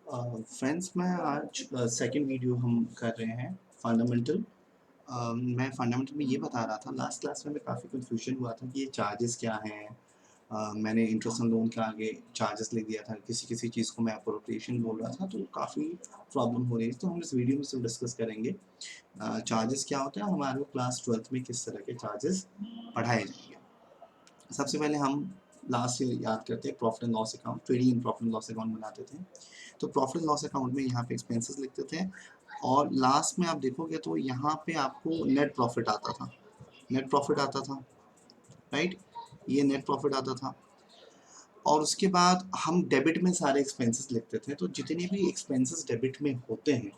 Friends, मैं आज second video हम कर रहे हैं फंडामेंटल। मैं फंडामेंटल में ये बता रहा था, लास्ट क्लास में काफ़ी कंफ्यूजन हुआ था कि ये चार्जेस क्या हैं। मैंने इंटरेस्ट ऑन लोन के आगे चार्जेस लिख दिया था, किसी किसी चीज़ को मैं अप्रोप्रिएशन बोल रहा था, तो काफ़ी प्रॉब्लम हो रही है। तो हम इस वीडियो में सिर्फ डिस्कस करेंगे चार्जेस क्या होता है, हमारे क्लास 12th में किस तरह के चार्जेस पढ़ाए जाएंगे। सबसे पहले हम लास्ट ईयर याद करते हैं profit and loss account, trading in profit and loss account बनाते थे। तो प्रॉफिट एंड लॉस अकाउंट में यहाँ पे एक्सपेंसेस लिखते थे, और लास्ट में आप देखोगे तो यहाँ पे आपको नेट प्रॉफिट आता था। नेट प्रॉफिट आता था, राइट। ये नेट प्रॉफिट आता था। और उसके बाद हम डेबिट में सारे एक्सपेंसेस लिखते थे। तो जितने भी एक्सपेंसेस डेबिट में होते हैं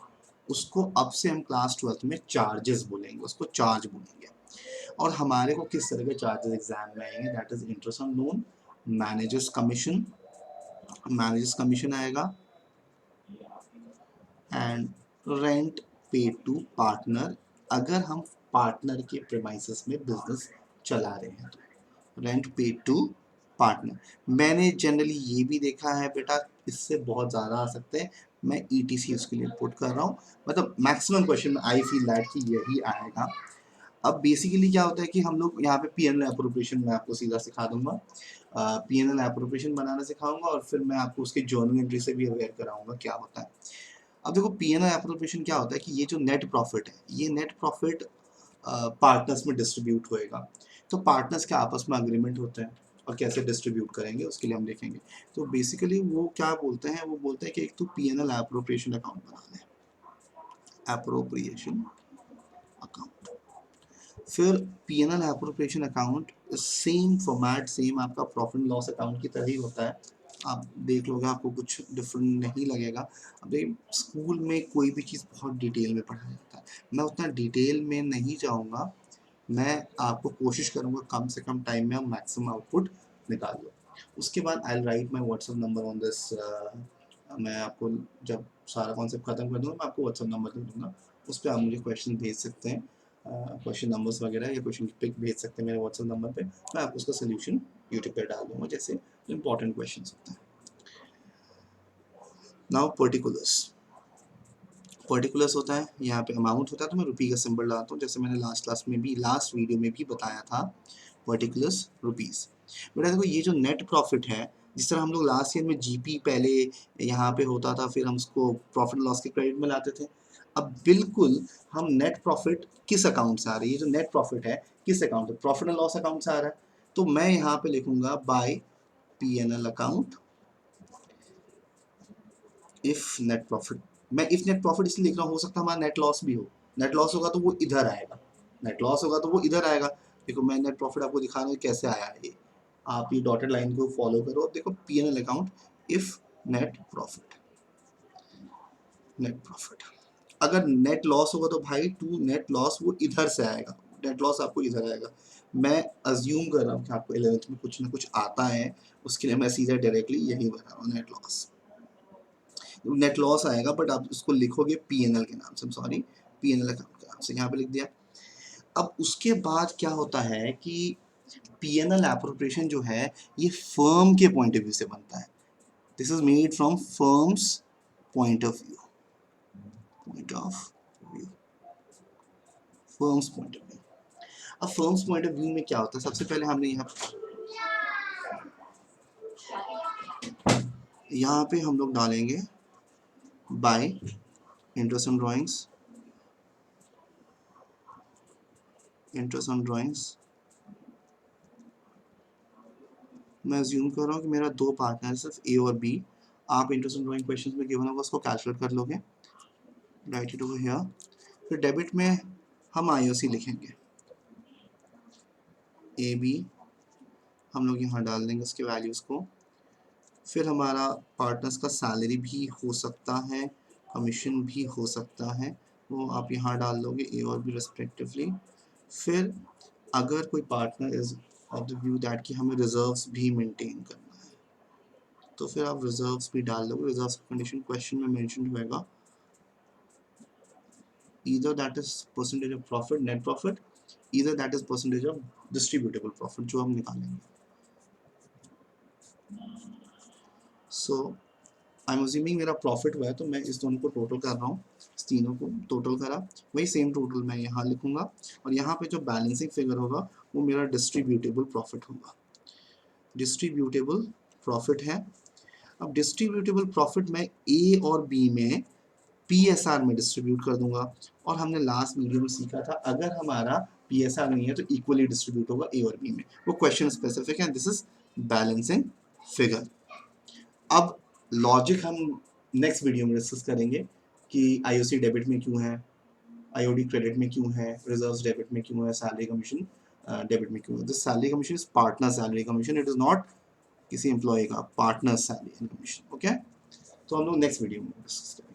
उसको अब से हम क्लास 12th में चार्जेस बोलेंगे, उसको चार्ज बोलेंगे। और हमारे को किस तरह के चार्जेस एग्जाम में आएंगे, that is interest on loan, managers commission, managers commission आएगा, and rent paid to partner, अगर हम पार्टनर के प्रेमाइसेस में बिजनेस चला रहे हैं तो रेंट पेड टू पार्टनर। मैंने जनरली ये भी देखा है बेटा, इससे बहुत ज़्यादा आ सकते हैं। मैं ETC उसके लिए पुट कर रहा हूँ, मतलब मैक्सिमम क्वेश्चन में आई फील दैट कि यही आएगा। अब बेसिकली क्या होता है कि हम लोग यहाँ पे P&L एप्रोप्रिएशन मैं आपको सीधा सिखा दूंगा, P&L एप्रोप्रिएशन बनाना सिखाऊंगा, और फिर मैं आपको उसके जर्नल एंट्री से भी अवेयर कराऊंगा क्या होता है। अब देखो P&L एप्रोप्रिएशन क्या होता है कि ये जो नेट प्रॉफिट है, ये नेट प्रॉफिट पार्टनर्स में डिस्ट्रीब्यूट होएगा। तो पार्टनर्स के आपस में अग्रीमेंट होते हैं, और कैसे डिस्ट्रीब्यूट करेंगे उसके लिए हम देखेंगे। तो बेसिकली वो क्या बोलते हैं, वो बोलते हैं कि एक तो P&L एप्रोप्रिएशन अकाउंट बना लें, एप्रोप्रिएशन अकाउंट। फिर P&L appropriation account same format, same आपका प्रॉफिट एंड लॉस अकाउंट की तरह ही होता है। आप देख लोगे, आपको कुछ डिफरेंट नहीं लगेगा। अब स्कूल में कोई भी चीज़ बहुत डिटेल में पढ़ाया जाता है, मैं उतना डिटेल में नहीं जाऊँगा। मैं आपको कोशिश करूँगा कम से कम टाइम में हम मैक्सिमम आउटपुट निकाल लो। उसके बाद I will write my WhatsApp number on this. मैं आपको जब सारा कॉन्सेप्ट खत्म कर दूँगा, मैं आपको व्हाट्सअप नंबर दे दूँगा, उस पर आप मुझे क्वेश्चन भेज सकते हैं, क्वेश्चन नंबर्स वगैरह या क्वेश्चन की पिक भेज सकते हैं मेरे व्हाट्सअप नंबर पे। मैं आपको उसका सोल्यूशन यूट्यूब पे डाल दूँगा, जैसे इंपॉर्टेंट क्वेश्चन होते हैं। नाउ पर्टिकुलर्स, पर्टिकुलर्स होता है, यहाँ पे अमाउंट होता है, तो मैं रुपी का सिंबल डालता हूँ, जैसे मैंने लास्ट क्लास में भी, लास्ट वीडियो में भी बताया था, पर्टिकुलर्स रुपीज़। बेटा देखो, ये जो नेट प्रॉफिट है, जिस तरह हम लोग लास्ट ईयर में GP पहले यहाँ पे होता था, फिर हम उसको प्रॉफिट लॉस के क्रेडिट में लाते थे। अब बिल्कुल हम नेट प्रॉफिट किस अकाउंट से आ रही है, जो नेट प्रॉफिट है किस अकाउंट से, प्रॉफिट एंड लॉस अकाउंट से आ रहा है। तो मैं यहाँ पे लिखूंगा by P&L account if net profit. मैं इफ नेट प्रॉफिट इसलिए लिख रहा हूँ, हो सकता है हमारा नेट लॉस भी हो। नेट लॉस होगा तो वो इधर आएगा, नेट लॉस होगा तो वो इधर आएगा। देखो मैं नेट प्रॉफिट आपको दिखा रहा हूँ कैसे आया है ये, आप ये डॉटेड लाइन को फॉलो करो। देखो P&L account if net profit, net profit. अगर नेट लॉस होगा तो भाई टू नेट लॉस वो इधर से आएगा, नेट लॉस आपको इधर आएगा। मैं अज्यूम कर रहा हूँ कि आपको 11th में कुछ ना कुछ आता है, उसके लिए मैं सीधा डायरेक्टली यही बता रहा हूँ, नेट लॉस। नेट लॉस आएगा, बट आप उसको लिखोगे P&L के नाम से, सॉरी P&L अकाउंट के नाम से, यहाँ पे लिख दिया। अब उसके बाद क्या होता है कि P&L एप्रोप्रिएशन जो है ये फर्म के पॉइंट ऑफ व्यू से बनता है। This is made from firms point of view, point of view, firms point of view. अब फर्म्स पॉइंट ऑफ व्यू में क्या होता है, सबसे पहले हमने यहाँ पे हम लोग डालेंगे bye interest on drawings, interest on drawings. मैं अज्यूम कर रहा हूँ कि मेरा दो पार्टनर है, सिर्फ A और B। आप इंटरेस्ट ऑन ड्राइंग क्वेश्चंस में गिवन होगा, उसको कैलकुलेट कर लोगे, राइट इट ओवर हियर। फिर डेबिट में हम IOC लिखेंगे, AB हम लोग यहाँ डाल देंगे उसके वैल्यूज़ को। फिर हमारा पार्टनर्स का सैलरी भी हो सकता है, कमीशन भी हो सकता है, वो आप यहाँ डाल दोगे A और B रेस्पेक्टिवली। फिर अगर कोई partner is of the view that कि हमें रिजर्व्स भी मेंटेन करना है, तो फिर आप रिजर्व्स भी डाल दोगे। रिजर्व्स कंडीशन क्वेश्चन में मेंशन होएगा, either that is percentage of profit, net profit, either that is percentage of distributable profit जो हम निकालेंगे। सो आई एम अज्यूमिंग मेरा प्रॉफिट हुआ है, तो मैं इस दोनों को टोटल कर रहा हूँ, इस तीनों को टोटल करा, वही सेम टोटल मैं यहाँ लिखूंगा, और यहाँ पे जो बैलेंसिंग फिगर होगा वो मेरा डिस्ट्रीब्यूटेबल प्रॉफिट होगा। डिस्ट्रीब्यूटेबल प्रॉफिट है। अब डिस्ट्रीब्यूटेबल प्रॉफिट मैं ए और बी में पीएसआर में डिस्ट्रीब्यूट कर दूंगा, और हमने लास्ट वीडियो में सीखा था अगर हमारा पीएसआर नहीं है तो इक्वली डिस्ट्रीब्यूट होगा ए और बी में, वो क्वेश्चन स्पेसिफिक है, दिस इज बैलेंसिंग फिगर। अब लॉजिक हम नेक्स्ट वीडियो में डिस्कस करेंगे कि आईओसी डेबिट में क्यों है, आईओडी क्रेडिट में क्यों है, रिजर्व्स डेबिट में क्यों है, सैलरी कमीशन डेबिट में क्यों है। This salary commission is partner salary commission, it is not किसी एम्प्लॉय का, पार्टनर सैलरी कमीशन। ओके, तो हम लोग नेक्स्ट वीडियो में डिस्कस करेंगे।